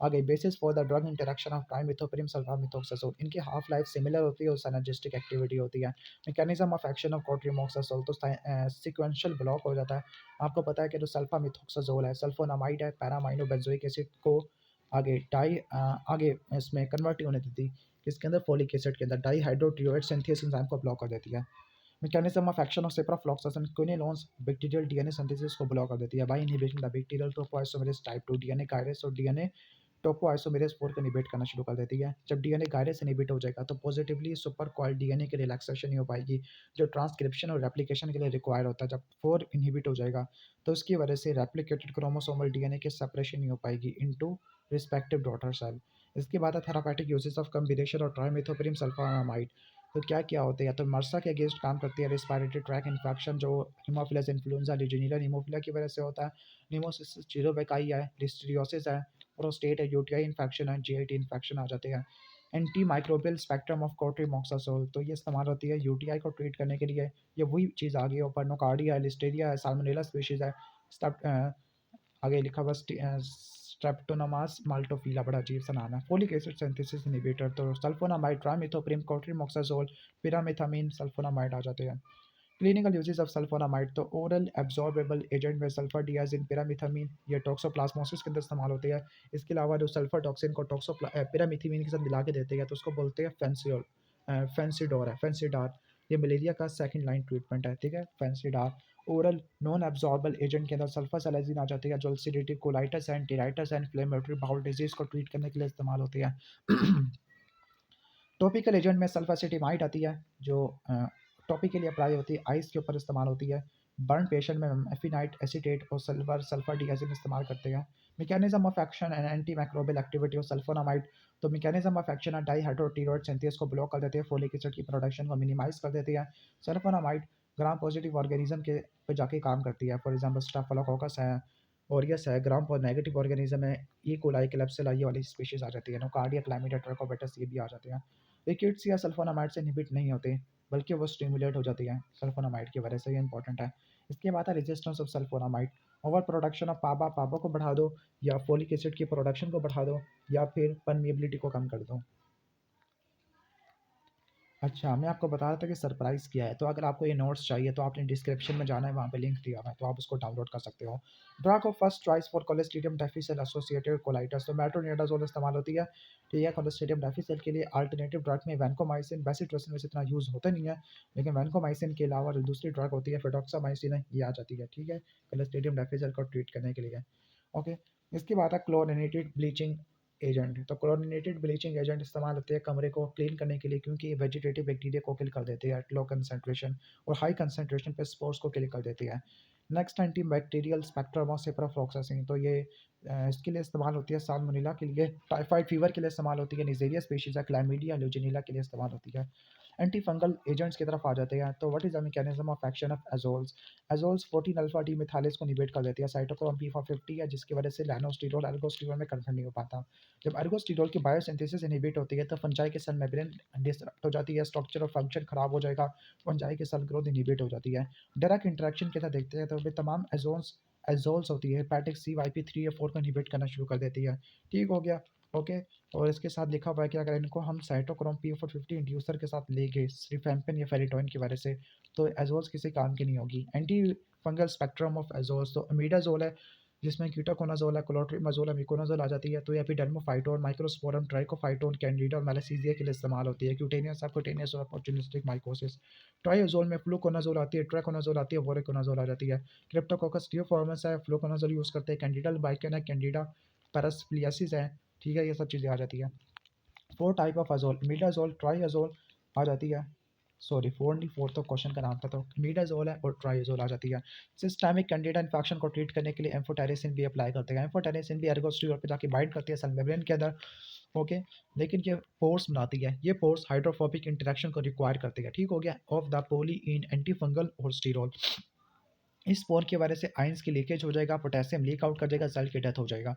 आगे basis for the drug interaction of trimethoprim sulfamethoxazole, इनकी हाफ लाइफ सिमिलर होती है और सिनर्जिस्टिक एक्टिविटी होती है। मैकेनिज्म ऑफ एक्शन ऑफ कोट्रीमोक्साजोल, तो सीक्वेंशियल ब्लॉक हो जाता है। आपको पता है कि जो सल्फामिथोक्साजोल है सल्फोनामाइड है, पैरामाइनो बेंजोइक एसिड को आगे इसमें कन्वर्ट होने देती है इसके अंदर फोलिक एसिड के अंदर डाई हाइड्रोटियोएट सिंथेसिस एंजाइम को ब्लॉक कर देती है। Mechanism of action of ciprofloxacin quinolones bacterial DNA synthesis को ब्लॉक कर देती है by inhibiting the bacterial topoisomerase type 2 DNA gyrase और डीएनए टोपोआइसोमेरेज 4 को इनहिबिट करना शुरू कर देती है। जब डीएनए गायरेस इनहिबिट हो जाएगा तो पॉजिटिवली सुपर कॉइल डीएनए की रिलैक्सेशन नहीं हो पाएगी जो ट्रांसक्रिप्शन और रेप्लिकेशन के लिए रिक्वायर होता है। जब 4 इनहिबिट हो जाएगा तो उसकी वजह से रेप्लिकेटेड क्रोमोसोमल डीएनए की सेपरेशन नहीं हो पाएगी इनटू रिस्पेक्टिव डॉटर सेल। इसके बाद है थेरापेटिक यूजेस ऑफ कॉम्बिनेशन और ट्राइमेथोप्रिम सल्फोनामाइड। तो क्या क्या होते हैं, या तो मर्सा के अगेंस्ट काम करती है रिस्पायरेटरी ट्रैक इन्फेक्शन जो हीमोफिलस इन्फ्लुएंजा लीजेनियल हीमोफिलिया की वजह से होता है, निमोसिस चिरोबेकाई है, लिस्टरियोसिस है, प्रोस्टेट है, यूटीआई इन्फेक्शन है, जीआईटी इन्फेक्शन आ जाते हैं। एंटी माइक्रोबियल स्पेक्ट्रम ऑफ कोट्रीमोक्साजोल, तो ये इस्तेमाल होती है यूटीआई को ट्रीट करने के लिए। ये वही चीज़ आ गई है ऊपर, नोकार्डिया है, लिस्टेरिया है, साल्मोनेला स्पीशीज है, आगे लिखा हुआ स्ट्रेप्टोनामास माल्टोफिला, बड़ा अजीब सा नाम है। फोलिक एसिड सिंथेसिस इनहिबिटर, तो सल्फोनामाइड, ट्राइमिथोप्रिम, कोट्रीमोक्साजोल, पिरामिथामिन, सल्फोनामाइड आ जाते हैं। क्लिनिकल यूजेस ऑफ सल्फोनामाइड, तो ओरल एब्जॉर्बेबल एजेंट में सल्फर डियाजिन पिरामिथामिन ये टॉक्सोप्लाज्मोसिस के अंदर इस्तेमाल होते हैं। इसके अलावा जो सल्फर टॉक्सिन को पिरामिथामिन के साथ मिला के देते हैं तो उसको बोलते हैं फेंसिडोर। ये मलेरिया का सेकंड लाइन ट्रीटमेंट है, ठीक है, Fansidar. Oral non absorbable agent के अंदर सल्फर सलाइजिन आ जाती है जो ulcerative colitis and enteritis and inflammatory bowel disease को ट्रीट करने के लिए इस्तेमाल होती है। टॉपिकल एजेंट में सल्फासिटिमाइड आती है जो टॉपिकली अप्लाई होती है, आइस के ऊपर इस्तेमाल होती है। बर्न पेशेंट में एफिनाइट एसीटेट और सल्फर डियाजिन इस्तेमाल करते हैं। Mechanism of action and anti microbial activity of sulfonamide, तो मैकेनिज्म ऑफ एक्शन है डाईहाइड्रोटीरोइड सिंथेस को ब्लॉक कर देते हैं, फोलिक एसिड की प्रोडक्शन को मिनिमाइज कर देती है। सल्फोनामाइड ग्राम पॉजिटिव ऑर्गेनिज्म के पे जाके काम करती है, फॉर एग्जाम्पल स्टाफिलोकोकस है, ओरियस है। ग्राम नेगेटिव ऑर्गेनिज्म है, ई कोलाई क्लेप्सिला ये वाली स्पीशीज आ जाती है। नोकार्डिया क्लाइमिडा ट्रैकोबैटस ये भी आ जाते हैं। विकेट्स या सल्फोनामाइड से इनहिबिट नहीं होते बल्कि वो स्टिमुलेट हो जाती है सल्फोनामाइड की वजह से, ये इंपॉर्टेंट है। इसके बाद है resistance of sulfonamide, over production of PABA को बढ़ा दो या फोलिक एसिड की प्रोडक्शन को बढ़ा दो या फिर परमिएबिलिटी को कम कर दो। अच्छा, मैं आपको बता रहा था कि सरप्राइज़ क्या है, तो अगर आपको ये नोट्स चाहिए तो आपने डिस्क्रिप्शन में जाना है, वहाँ पे लिंक दिया हुआ है, तो आप उसको डाउनलोड कर सकते हो। Drug of first choice for clostridium difficile associated colitis, तो मेट्रोनिडाज़ोल इस्तेमाल होती है, ठीक है, कोलेस्ट्रिडियम डिफिसिल के लिए। अल्टरनेटिव ड्रग में वैनकोमाइसिन, बेसिट्रोसिन वैसे इतना यूज़ होता नहीं है, लेकिन वैनकोमाइसिन के अलावा जो दूसरी ड्रग होती है फिडॉक्सामाइसिन है, ये आ जाती है, ठीक है, कोलेस्ट्रिडियम डिफिसिल को ट्रीट करने के लिए। ओके, इसके बाद है क्लोरिनेटेड ब्लीचिंग एजेंट, तो क्लोरिनेटेड ब्लीचिंग एजेंट इस्तेमाल होते हैं कमरे को क्लीन करने के लिए क्योंकि वेजिटेटिव बैक्टीरिया को किल कर देते हैं एट लो कंसंट्रेशन और हाई कंसंट्रेशन पे स्पोर्स को किल कर देती है। Next antibacterial spectrum of ciprofloxacin, तो ये इसके लिए इस्तेमाल होती है साल्मोनेला के लिए, टाइफाइड फीवर के लिए इस्तेमाल होती है, निजेरिया स्पीशीज है, क्लैमिडिया ल्यूजिनिला के लिए इस्तेमाल होती है। एंटी फंगल एजेंट्स की तरफ आ जाते हैं, तो what is the mechanism of action of एजोल्स। एजोल्स 14 alpha D methylase को निबेट कर देती है, साइटोक्रोम P450 है जिसकी वजह से लैनोस्टिरोल एल्गोस्टिरोल में कन्वर्ट नहीं हो पाता। जब एल्गोस्टिरोल की बायोसिंथेसिस इनहिबिट होती है तो फंजाई के सेल मेम्ब्रेन डिसरप्ट हो जाती है, स्ट्रक्चर और फंक्शन खराब हो जाएगा, फंजाई के सेल ग्रोथ इनहिबिट हो जाती है। डायरेक्ट इंटरेक्शन के साथ देखते हैं तो वे तमाम एजोल्स होती है, हेपेटिक CYP3 या 4 को इनहिबिट करना शुरू कर देती है, ठीक हो गया, ओके। और इसके साथ लिखा हुआ है कि अगर इनको हम साइटोक्रोम P450 इंड्यूसर के साथ ले गए रिफेम्पिन या फेरिटोइन की वजह से तो एजोल्स किसी काम की नहीं होगी। एंटी फंगल स्पेक्ट्रम ऑफ एजोल्स, तो अमीडाजोल है जिसमें कीटोकोनाजोल है, क्लोट्रिमाजोल है, मिकोनाजोल आ जाती है, तो ये एपिडर्मोफाइटोन, माइक्रोस्पोरम, ट्राइकोफाइटोन, कैंडिडा और मैलासीजिया के लिए इस्तेमाल होती है, क्यूटेनियस, सबक्यूटेनियस और अपॉर्चुनिस्टिक माइकोसिस। ट्राइओजोल में फ्लूकोनाजोल आती है, ट्रैकोनाजोल आती है, वोरेकोनाजोल आ जाती है। क्रिप्टोकोकस टियोफॉर्मस है, फ्लूकोनाजोल यूज़ करते हैं, कैंडिडा बाइकन है, कैंडिडा पैरास्प्लियासिस है, ठीक है, ये सब चीज़ें आ जाती है। 4 टाइप ऑफ अजोल, मीडाजोल, ट्राइअजोल आ जाती है, सॉरी 4 नहीं, 4 तो क्वेश्चन का नाम था, तो मीडाजोल है और ट्राइअजोल आ जाती है। सिस्टमिक कैंडिडा इन्फेक्शन को ट्रीट करने के लिए एम्फोटेरिसिन भी अप्लाई करते हैं, एम्फोटेरिसिन भी एर्गोस्टिरोल पे जाके बाइंड करती है सेल मेम्ब्रेन के अंदर, ओके, लेकिन ये पोर्स बनाती है, ये पोर्स हाइड्रोफोबिक इंटरेक्शन को रिक्वायर करती है, ठीक हो गया, of the polyene antifungal और स्टीरोल। इस पोर की वजह से आयंस की लीकेज हो जाएगा, पोटेशियम लीक आउट कर जाएगा, सेल की डेथ हो जाएगा।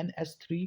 NS3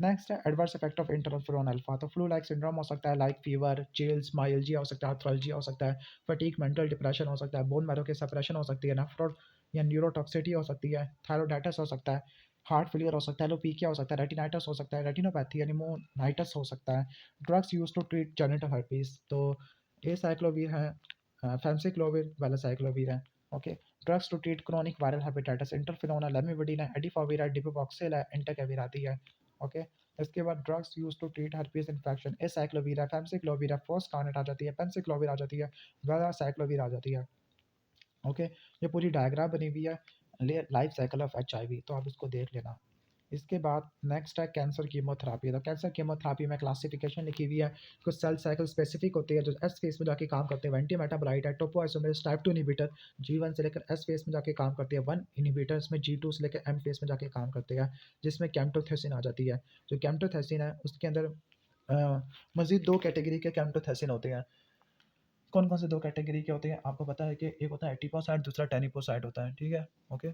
नेक्स्ट है adverse effect of interferon alpha. तो फ्लू लाइक सिंड्रोम हो सकता है, लाइक फीवर, चिल्स, माइल्जिया हो सकता है, आर्थरालजिया हो सकता है, फटीग, मेंटल डिप्रेशन हो सकता है, बोन मैरो की सप्रेशन हो सकती है, नेफ्रो या न्यूरोटॉक्सिटी हो सकती है, थायरोडाइटिस हो सकता है, हार्ट फेलियर हो सकता है, एलोपीकिया हो सकता है, रेटिनाइटिस हो सकता है, रेटिनोपैथी यानी मोनाइटिस हो सकता है। Drugs use to treat genital herpes, तो ए साइक्लोवीर है, फैंसिक्लोविर, वेलासाइक्लोवीर है। Okay, drugs to treat chronic viral hepatitis, interferon है, लेमिविडिन है, एडिफाविर है, डिपिवॉक्सिल है, इंटेकेविर आती है। ओके, इसके बाद drugs use to treat herpes infection, acyclovir है, फैंसिक्लोवीर है, फोस्कारनेट आ जाती है, पेंसिक्लोवीर आ जाती है, वेलासाइक्लोवीर आ जाती है। ओके, ये पूरी डायग्राम बनी हुई है लाइफ साइकिल ऑफ HIV, तो आप इसको देख लेना। इसके बाद नेक्स्ट है कैंसर कीमोथेरापी। तो कैंसर कीमोथेरापी में क्लासिफिकेशन लिखी हुई है, कुछ सेल साइकिल स्पेसिफिक होती है जो एस फेस में जाके काम करते हैं, एंटी मेटाबोलाइट है, टोपोइसोमेरेस टाइप 2 इनहिबिटर G1 से लेकर एस फेस में जाके काम करती है, 1 इनहिबिटर इसमें G2 से लेकर एम फेस में जाके काम करते हैं, जिसमें कैम्टोथेसिन आ जाती है। जो कैम्टोथेसिन है उसके अंदर मजीद 2 कैटेगरी के कैम्टोथेसिन होते हैं। कौन कौन से 2 कैटेगरी के होते हैं आपको पता है कि एक होता है एटिपोसाइड, दूसरा टेनिपोसाइड होता है, ठीक है? ओके,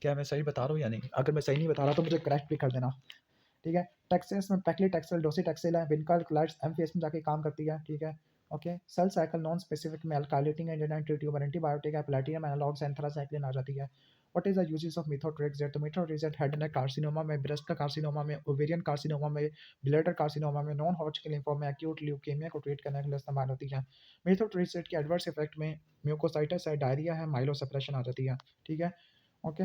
क्या मैं सही बता रहा हूँ या नहीं? अगर मैं सही नहीं बता रहा तो मुझे करेक्ट भी कर देना। ठीक है, टेक्सेस में पैक्लीटेक्सेल, डोसीटेक्सेल है, विनकल क्लाइड्स एमपीएस में जाके काम करती है। ठीक है, okay, cell cycle non specific में अल्काइलेटिंग एजेंट, एंटीट्यूबर एंटीबायोटिक है, प्लेटिनम एनालॉग्स, एंथ्रासाइक्लिन आ जाती है। What is the uses of methotrexate? तो methotrexate head and neck carcinoma में, ब्रेस्ट का कार्सिनोमा में, ओवेरियन कार्सिनोमा में, ब्लैडर कार्सिनोमा में, नॉन हॉटस्किन लिम्फोमा में, एक्यूट ल्यूकेमिया को ट्रीट करने के लिए इस्तेमाल होती है। मिथोट्रेक्सेट के एडवर्स इफेक्ट में म्यूकोसाइटिस है, डायरिया है, माइलोसप्रेशन आ जाती है। ठीक है, okay.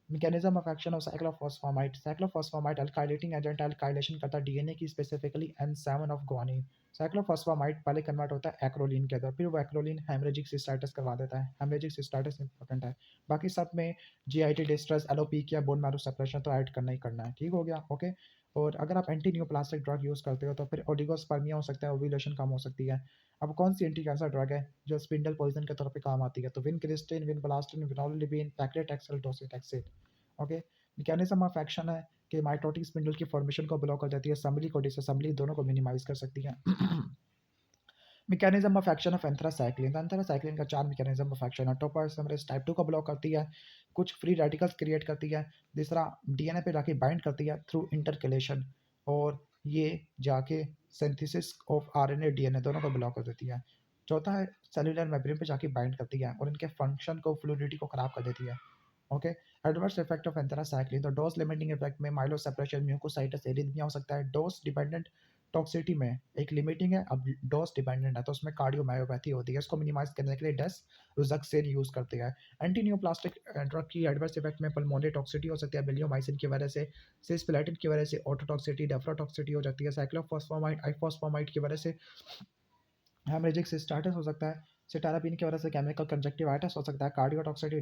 Mechanism of action of cyclophosphamide, cyclophosphamide alkylating agent, alkylation करता है डीएनए की, specifically N7 of guanine. Cyclophosphamide पहले कन्वर्ट होता है एक्रोलीन के अंदर, फिर वो एक्रोलीन हेमरेजिक सिस्टाइटिस करवा देता है। हेमरेजिक सिस्टाइटिस इंपॉर्टेंट है, बाकी सब में GIT distress, alopecia, bone marrow suppression तो ऐड करना ही करना है। ठीक हो गया, ओके। और अगर आप एंटी न्यूप्लास्टिक ड्रग यूज़ करते हो तो फिर ओलिगोस्पर्मिया हो सकता है, ओव्यूलेशन कम हो सकती है। अब कौन सी एंटी कैंसर ड्रग है जो स्पिंडल पॉइजन के तौर पे काम आती है? तो vincristine, vinblastine, vinorelbine, paclitaxel, docetaxel. Okay, mechanism of action है कि माइटोटिक स्पिंडल की फॉर्मेशन को ब्लॉक कर देती है, असम्बली को डिसअसम्बली दोनों को मिनिमाइज कर सकती है। Mechanism of action of anthracycline, anthracycline का 4 मैकेनिज्म ऑफ एक्शन है। टोपोइसोमरेस टाइप 2 को ब्लॉक करती है, कुछ फ्री रेडिकल्स क्रिएट करती है, तीसरा डीएनए पे जाके बाइंड करती है थ्रू इंटरकलेशन, और ये जाके सिंथेसिस ऑफ आरएनए डीएनए दोनों को ब्लॉक कर देती है। चौथा है सेलुलर मेम्ब्रेन पे जाके बाइंड करती है और इनके फंक्शन को, फ्लूइडिटी को खराब कर देती है। Okay, adverse effect of anthracycline, तो डोज लिमिटिंग इफेक्ट में माइलोसप्रेशन, म्यूकोसाइटिस, एरिथमिया हो सकता है। डोज डिपेंडेंट टॉक्सिटी में एक लिमिटिंग है, अब डोज डिपेंडेंट है तो उसमें कार्डियोमायोपैथी होती है, इसको मिनिमाइज करने के लिए डेक्सरुजैक्सिन यूज करते हैं। एंटी न्यूप्लास्टिक ड्रग की एडवर्स इफेक्ट में पल्मोनरी टॉक्सिटी हो सकती है, बिलियोमाइसिन की वजह से, सिस्प्लेटिन की वजह से ऑटोटॉक्सिटी, डेफ्रोटॉक्सिटी हो जाती है, साइक्लोफॉस्फामाइड, आइफॉस्फामाइड की वजह से हेमरेजिक सिस्टाइटिस हो सकता है, सिटारापिन की वजह से केमिकल कंजक्टिवाइटिस हो सकता है, कार्डियोटॉक्सिटी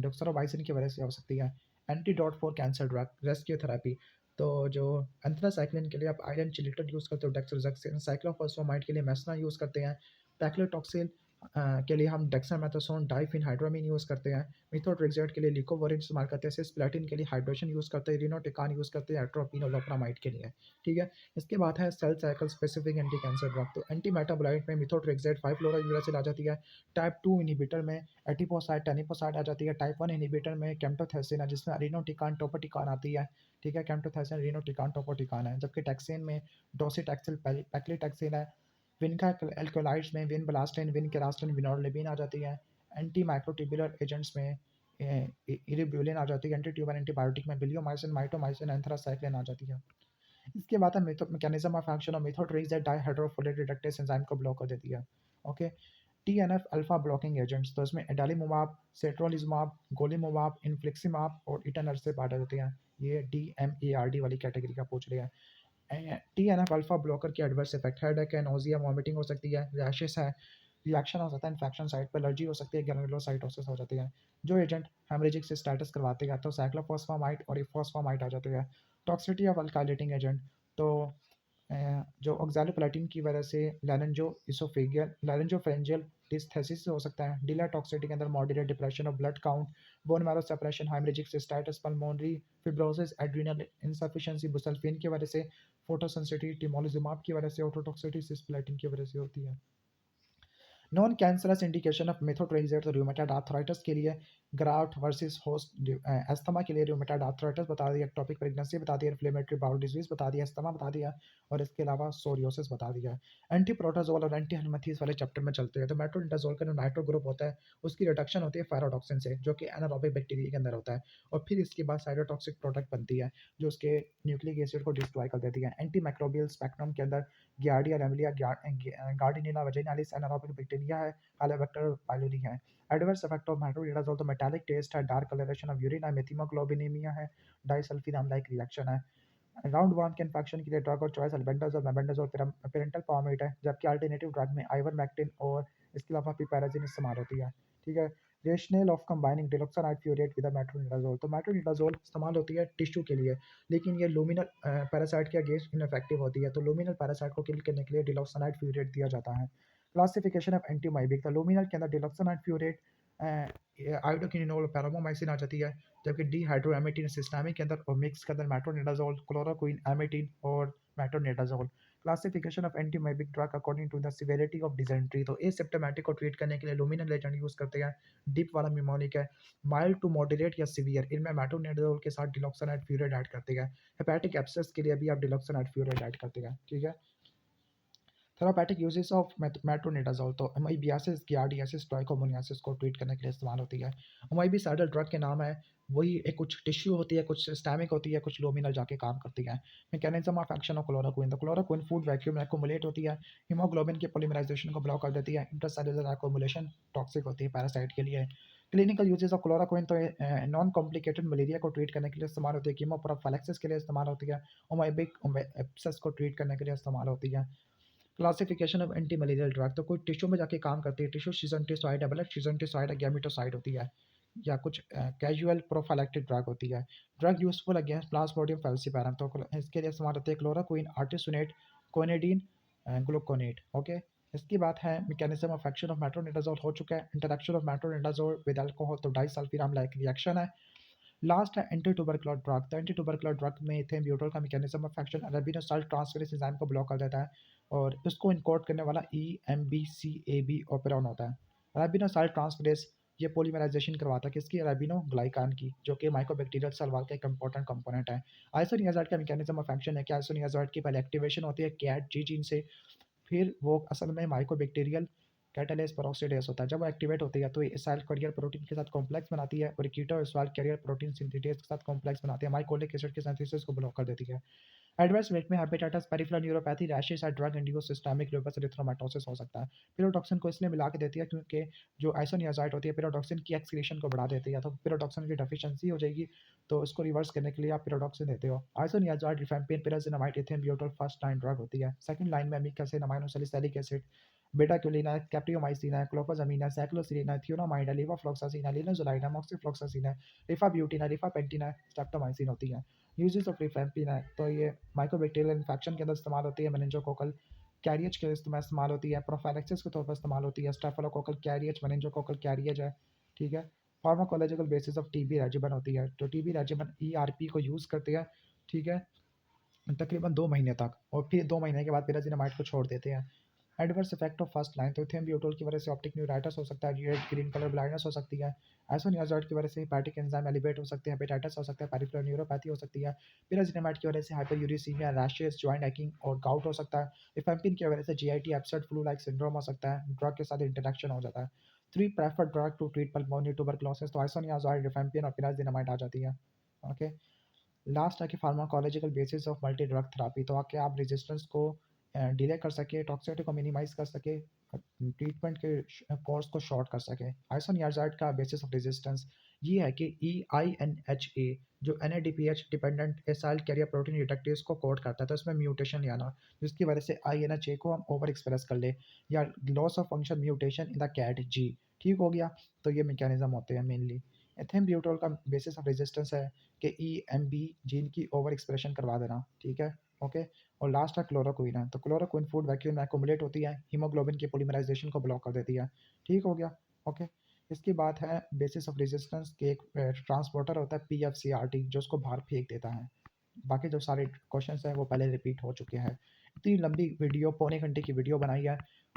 डोक्सोरोबाइसिन की वजह से हो सकती है। Antidote for cancer drug rescue therapy, तो जो एंथ्रासाइक्लिन के लिए आप आयरन चिलेटेड यूज़ करते हो डेक्सामेथासोन, साइक्लोफॉस्फामाइड के लिए मेसना यूज़ करते हैं, पैक्लोटॉक्सिल के लिए हम डेक्सामेथासोन डाइफिनहाइड्रामीन यूज़ करते हैं, मिथोट्रेक्सेट के लिए लिकोवरिन इस्तेमाल करते हैं, सिस्प्लेटिन के लिए हाइड्रोजन यूज़ करते हैं, रिनोटिकान यूज़ करते हैं एट्रोपिन और लोप्रामाइड के लिए। ठीक है, इसके बाद है cell cycle specific anti cancer drug, तो एंटी मेटाबोलाइट में मिथोट्रेक्सेट 5 फ्लोरायूरासिल आ जाती है, टाइप 2 इनहिबिटर में एटिपोसाइड, टेनिपोसाइड आ जाती है, टाइप 1 इनहिबिटर में कैम्टोथेसिन है जिसमें रिनोटिकान, टोपोटिकान आती है। ठीक है, कैम्टोथेसिन, रिनोटिकान, टोपोटिकान है, जबकि टैक्सिन में डोसीटैक्सिल, पैक्लीटैक्सिल है। विनका एल्कोलाइड्स में विनब्लास्टिन, विनकेरास्टिन, विनोरलिबिन आ जाती है। एंटी माइक्रोट्यूबुलर एजेंट्स में इरिब्यूलिन आ जाती है, एंटी ट्यूबर एंटीबायोटिक में बिलियोमाइसिन, माइटोमाइसिन, एंथ्रासाइक्लिन आ जाती है। इसके बाद है मैकेनिज्म ऑफ एक्शन और मिथोट्रेक्सेट डाइहाइड्रोफोलेट रिडक्टेस एंजाइम को ब्लॉक कर देती है। Okay, TNF alpha blocking agents, तो इसमें एडालीमुमाब, सेट्रोलिजुमाब, गोलीमुमाब, इन्फ्लिक्सिमाब और इटानरसेब आ जाते हैं। ये DMARD वाली कैटेगरी का पूछ रहे हैं। टीएनएफ अल्फा ब्लॉकर की एडवर्स इफेक्ट, हेडेक है, नोजिया, वॉमिटिंग हो सकती है, रैशेस है, रिएक्शन हो सकता है, इन्फेक्शन साइट पर एलर्जी हो सकती है, ग्रेनुलोसाइटोसिस हो जाती है। जो एजेंट हेमरेजिक सिस्टाइटिस करवाते हैं तो साइक्लोफॉस्फामाइड और इफॉस्फामाइड आ जाते हैं। टॉक्सिटी ऑफ अल्काइलेटिंग एजेंट, तो जो ऑक्सैलोप्लाटिन की वजह से लैरेंजोफेरेंजियल डिस्थेसिस हो सकता है, डीला टॉक्सिटी के अंदर मॉडरेट डिप्रेशन और blood count, bone marrow separation, haemorrhagic cystitis, pulmonary fibrosis, adrenal insufficiency busulfan की वजह से, फोटोसेंसिटिविटी टिमोलिजुमाब की वजह से, ऑटोटॉक्सिटी सिस्प्लेटिन की वजह से होती है। Non cancerous indication of methotrexate तो रूमेटॉइड आर्थराइटिस के लिए, ग्राफ्ट वर्सेस होस्ट अस्थमा के लिए रूमेटॉइड आर्थराइटिस बता दिया, टॉपिक प्रेगनेंसी बता दिया, इन्फ्लेमेटरी बाउल डिजीज बता दिया, अस्थमा बता दिया, और इसके अलावा सोरियोसिस बता दिया। एंटी प्रोटोजोल और एंटी हेलमिंथेस वाले चैप्टर में चलते हैं। तो मेट्रोनिडाजोल का जो नाइट्रो ग्रुप होता है उसकी रिडक्शन होती है फायरोटॉक्सिन से, जो कि एनारोबिक बैक्टीरिया के अंदर होता है, और फिर इसके बाद साइटोटॉक्सिक प्रोडक्ट बनती है जो उसके न्यूक्लिक एसिड को डिस्ट्रॉय कर देती है। एंटी माइक्रोबियल स्पेक्ट्रम के अंदर गियार्डिया रेमिलिया गार्डिनिला वजाइनालिस एनारोबिक बैक्टीरिया है, हेलिकोबैक्टर पाइलोरी है। एडवर्स इफेक्ट ऑफ मेट्रोनिडाजोल तो मेटालिक टेस्ट है, डार्क कलरेशन ऑफ यूरिन है, मेथियोग्लोबिनेमिया है, डाइसल्फिराम लाइक रिएक्शन है। राउंड वन के इन्फेक्शन के लिए ड्रग और choice albendazole mebendazole parental format है, जबकि अल्टरनेटिव ड्रग में आइवरमेक्टिन और इसके अलावा पिपेराजिन इस्तेमाल होती है। ठीक है। Rational of combining diloxanide furoate with metronidazole तो मेट्रोनिडाजोल इस्तेमाल होती है टिश्यू के लिए, लेकिन ये लूमिनल पैरासाइट के अगेंस्ट इनफेक्टिव होती है, तो लूमिनल पैरासाइट को किल करने के लिए डिलॉक्सानाइड फ्यूरेट दिया जाता है। क्लासिफिकेशन ऑफ एंटीमाइबिक तो लूमिनल के अंदर डिलॉक्सानाइड फ्यूरेट, आयोडोकिनोल पैरामोमाइसिन आ जाती है, जबकि डिहाइड्रोएमेटिन सिस्टामिक के अंदर और मिक्स के अंदर मेट्रोनिडाजोल, क्लोरोक्विन, एमेटिन और metronidazole. Classification of antiamoebic drug according to the severity of dysentery तो एसिम्प्टोमेटिक को ट्रीट करने के लिए लुमिनल एजेंट यूज करते हैं, डिप वाला निमोनिक है, माइल्ड टू मॉडरेट या सीवियर इनमें मेट्रोनिडाजोल के साथ डिलॉक्सानाइड फ्यूरेट ऐड करते हैं। हेपेटिक एब्सेस के लिए भी आप डिलॉक्सानाइड फ्यूरेट ऐड करते हैं। ठीक है। थेरापेटिक यूजेस ऑफ मेट्रोनिडाजोल तो एमआईबियासिस, गियार्डियासिस, ट्राइकोमोनियासिस को ट्रीट करने के लिए इस्तेमाल होती है। एमआईबी ड्रग के नाम है, वही एक कुछ टिश्यू होती है, कुछ सिस्टेमिक होती है, कुछ लुमिनल जाके काम करती है। Mechanism of action of chloroquine तो क्लोरोक्विन फूड वैक्यूम में एक्युमुलेट होती है, हीमोग्लोबिन के पॉलीमराइजेशन को ब्लॉक कर देती है, इंट्रासेलुलर एक्युमुलेशन टॉक्सिक होती है पैरासाइट के लिए। क्लिनिकल यूजेस ऑफ क्लोरोक्विन तो नॉन कॉम्प्लिकेटेड मलेरिया को ट्रीट करने के लिए इस्तेमाल होती है, कीमोप्रोफाइलैक्सिस के लिए इस्तेमाल होती है, ओमाइबिक एब्सेस को ट्रीट करने के लिए इस्तेमाल होती है। Classification of anti malarial drug तो कोई टिश्यू में जाके काम करती है, टिश्यू शिजोंटिसाइड है, ब्लड शिजोंटिसाइड है, गैमेटोसाइड होती है, या कुछ कैजुअल प्रोफाइलैक्टिक ड्रग होती है। Drug useful against plasmodium falciparum तो इसके लिए इस्तेमाल होते हैं chloroquine, artesunate, quinidine, gluconate. Okay. इसकी बात है mechanism of action of metronidazole हो चुका है, interaction of metronidazole with alcohol तो डाइसल्फिराम लाइक रिएक्शन है। लास्ट है एंटी ट्यूबरकुलर ड्रग तो एंटी ट्यूबरकुलर ड्रग में इथेनब्यूटोल का mechanism of action arabinosyl transferase enzyme को ब्लॉक कर देता है, और इसको इनकोड करने वाला EMBCAB ऑपेरॉन होता है। अरेबिनोसाइल ट्रांसफेरेज ये पॉलीमराइजेशन करवाता है किसकी, अरेबिनो ग्लाइकान की, जो कि माइकोबैक्टीरियल सेल वॉल का एक इंपॉर्टेंट कंपोनेंट है। आइसोनियाजाइड का मैकेनिज्म ऑफ एक्शन है कि आइसोनियाजाइड की पहले एक्टिवेशन होती है कैट जी जीन से, फिर वो असल में माइकोबैक्टीरियल कैटालेस पेरोक्सिडेस होता है। जब वो एक्टिवेट होती है तो ये इसाइल कैरियर प्रोटीन के साथ कॉम्प्लेक्स बनाती है, और कीटो इसाइल कैरियर प्रोटीन सिंथेटेस के साथ कॉम्प्लेक्स बनाती है, माइकोलिक एसिड के सिंथेसिस को ब्लॉक कर देती है। एडवर्स इफेक्ट में हेपेटाइटिस, पेरिफेरल न्यूरोपैथी, रैशेस और ड्रग इंड्यूस सिस्टमिक लूपस एरिथ्रोमाटोसिस हो सकता है। पिरोटॉक्सिन को इसलिए मिला के देती है क्योंकि जो आइसोनियाजाइड होती है पिरोटॉक्सिन की एक्सक्रीशन को बढ़ा देती है, तो पिरोटॉक्सिन की डेफिशिएंसी हो जाएगी, तो इसको रिवर्स करने के लिए आप पिरोटॉक्सिन देते हो। आइसोनियाजाइड, रिफेम्पिन, पिराजिनामाइड, इथेनब्यूटोल फर्स्ट लाइन ड्रग होती है। सेकंड लाइन में अमीक एसिड, अमाइनोसैलिसिलिक एसिड, बेटा क्यूलिन है, कैप्रियोमाइसिन है, क्लोफाजामिन है, साइक्लोसिलिन है, थियोनामाइड है, लेवोफ्लॉक्सासिन है, लिनोजुलाइड है, मॉक्सिफ्लॉक्सासिन है, रिफाब्यूटिन है, रिफापेंटिन है, स्ट्रेप्टोमाइसिन होती है। यूजेस ऑफ रिफेम्पिन है तो ये माइक्रोबैक्टीरियल इन्फेक्शन के अंदर इस्तेमाल होती है, मेनिंजोकोकल कैरियज के इस्तेमाल होती है, प्रोफाइलैक्सिस के तौर पर इस्तेमाल होती है, स्टेफिलोकोकल कैरियज, मेनिंजोकोकल कैरियज है। ठीक है। Pharmacological basis of TB regimen होती है, तो टीबी रेजिमेन ERP को यूज़ करते हैं। ठीक है। तकरीबन 2 महीने तक, और फिर 2 महीने के बाद पिराजिनामाइड को छोड़ देते हैं। Adverse effect of first line तो इथेनब्यूटोल की वजह से ऑप्टिक न्यूराइटिस हो सकता है, रेड ग्रीन कलर ब्लाइंडनेस हो सकती है, आइसोनियाजाइड की वजह से हेपेटिक एंजाइम एलिवेट हो सकते हैं, हेपेटाइटिस हो सकता है, पेरिफेरल न्यूरोपैथी हो सकती है, पिराजिनामाइड की वजह से हाइपरयूरिसीमिया, रैशेस, जॉइंट ऐकिंग और गाउट हो सकता है, रिफेम्पिन की वजह से GIT absent flu like syndrome हो सकता है, ड्रग के साथ इंटरेक्शन हो जाता है। 3 preferred drug to treat pulmonary tuberculosis तो आइसोनियाजाइड, रिफेम्पिन और पिराजिनामाइड आ जाती है। ओके। लास्ट है कि pharmacological basis of multi drug therapy तो आके आप रेजिस्टेंस को डिले कर सके, टॉक्सिसिटी को मिनिमाइज कर सके, ट्रीटमेंट के कोर्स को शॉर्ट कर सके। आइसोनियाजाइड का बेसिस ऑफ रेजिस्टेंस ये है कि EINHA जो NADPH dependent acyl carrier protein reductase को कोड करता है, तो इसमें म्यूटेशन ले आना जिसकी वजह से INHA को हम ओवर एक्सप्रेस कर ले, या loss of function mutation in the kat G. ठीक हो गया। तो ये मैकेनिज्म होते हैं मेनली। एथेम्ब्यूटोल का बेसिस ऑफ रेजिस्टेंस है कि EMB जीन की ओवर एक्सप्रेशन करवा देना। ठीक है। ओके। और लास्ट है क्लोरोक्विन है, तो क्लोरोक्विन फूड वैक्यूम में एक्युमुलेट होती है, हीमोग्लोबिन की पॉलीमराइजेशन को ब्लॉक कर देती है। ठीक हो गया। ओके। इसकी बात है बेसिस ऑफ रेजिस्टेंस के एक ट्रांसपोर्टर होता है PFCRT जो उसको बाहर फेंक देता है। बाकी जो सारे क्वेश्चंस हैं वो पहले रिपीट हो चुके हैं। इतनी लंबी वीडियो, पौने घंटे की वीडियो बनाई है,